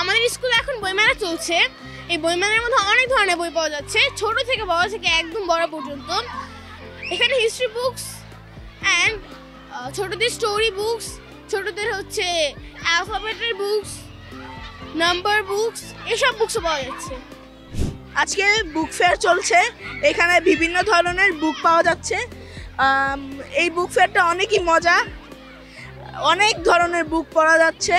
আমাদের স্কুলে এখন বইমেলা চলছে। এই বইমেলার মধ্যে অনেক ধরনের বই পাওয়া যাচ্ছে, ছোট থেকে বড় থেকে একদম বড় পর্যন্ত। এখানে হিস্ট্রি বুকস অ্যান্ড ছোটদের স্টোরি বুকস, ছোটদের হচ্ছে অ্যালফাবেটের বুকস, নাম্বার বুকস, এসব বুকসও পাওয়া যাচ্ছে। আজকে বুক ফেয়ার চলছে, এখানে বিভিন্ন ধরনের বুক পাওয়া যাচ্ছে। এই বুক ফেয়ারটা অনেকই মজা, অনেক ধরনের বুক পড়া যাচ্ছে,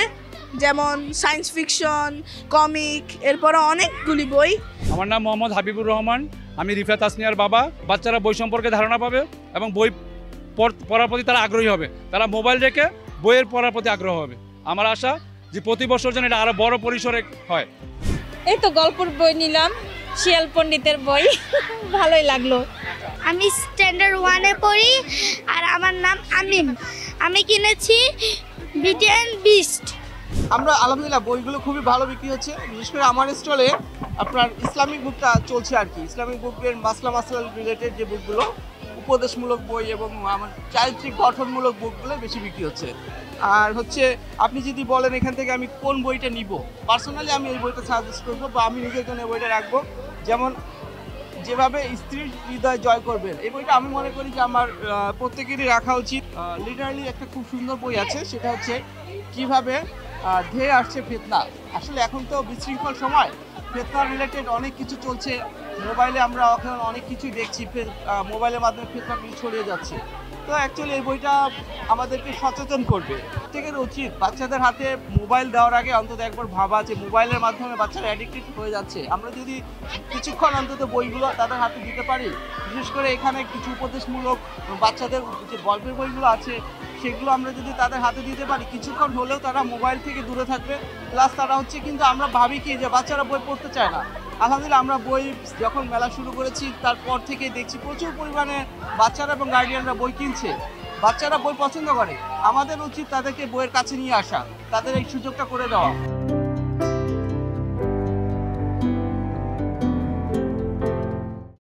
যেমন সায়েন্স ফিকশন, কমিক, এরপরে অনেকগুলি বই। আমার নাম মোহাম্মদ হাবিবুর রহমান, আমি রিফাত তাসনিয়ার বাবা। বাচ্চারা বই সম্পর্কে ধারণা পাবে এবং বই পড়ার প্রতি তারা আগ্রহী হবে, তারা মোবাইল রেখে বইয়ের পড়ার প্রতি আগ্রহ হবে। আমার আশা যে প্রতি বছর যেন এটা আরও বড় পরিসরে হয়। এই তো গল্পের বই নিলাম, শিয়াল পণ্ডিতের বই, ভালোই লাগলো। আমি স্ট্যান্ডার্ড 1-এ পড়ি আর আমার নাম আমিন। আমি কিনেছি বিউটি অ্যান্ড বিস্ট। আমরা আলহামদুলিল্লাহ বইগুলো খুবই ভালো বিক্রি হচ্ছে। বিশেষ করে আমার স্টলে আপনার ইসলামিক বুকটা চলছে আর কি। ইসলামিক বুকের মাসলা রিলেটেড যে বুকগুলো, উপদেশমূলক বই এবং আমার চারিত্রিক গঠনমূলক বুকগুলো বেশি বিক্রি হচ্ছে। আর হচ্ছে আপনি যদি বলেন এখান থেকে আমি কোন বইটা নিব, পার্সোনালি আমি এই বইটা সাজেস্ট করবো বা আমি নিজের জন্য এই বইটা রাখবো। যেমন যেভাবে স্ত্রীর হৃদয় জয় করবেন, এই বইটা আমি মনে করি যে আমার প্রত্যেকেরই রাখা উচিত। লিটারালি একটা খুব সুন্দর বই আছে, সেটা হচ্ছে কিভাবে ধেয়ে আসছে ফিতনা। আসলে এখন তো বিশৃঙ্খল সময়, ফিতনা রিলেটেড অনেক কিছু চলছে মোবাইলে, আমরা এখন অনেক কিছুই দেখছি, মোবাইলের মাধ্যমে ফিতনাগুলি ছড়িয়ে যাচ্ছে। তো অ্যাকচুয়ালি এই বইটা আমাদেরকে সচেতন করবে। প্রত্যেকের উচিত বাচ্চাদের হাতে মোবাইল দেওয়ার আগে অন্তত একবার ভাবা যে মোবাইলের মাধ্যমে বাচ্চারা অ্যাডিক্টেড হয়ে যাচ্ছে। আমরা যদি কিছুক্ষণ অন্তত বইগুলো তাদের হাতে দিতে পারি, বিশেষ করে এখানে কিছু উপদেশমূলক বাচ্চাদের যে গল্পের বইগুলো আছে, সেগুলো আমরা যদি তাদের হাতে দিতে পারি, কিছুক্ষণ হলেও তারা মোবাইল থেকে দূরে থাকবে। প্লাস তারা হচ্ছে, কিন্তু আমরা ভাবি কি যে বাচ্চারা বই পড়তে চায় না। আলহামদুলিল্লাহ আমরা বই যখন মেলা শুরু করেছি তারপর থেকে দেখছি প্রচুর পরিমাণে বাচ্চারা এবং গার্ডিয়ানরা বই কিনছে। বাচ্চারা বই পছন্দ করে, আমাদের উচিত তাদেরকে বইয়ের কাছে নিয়ে আসা, তাদের এই সুযোগটা করে দেওয়া।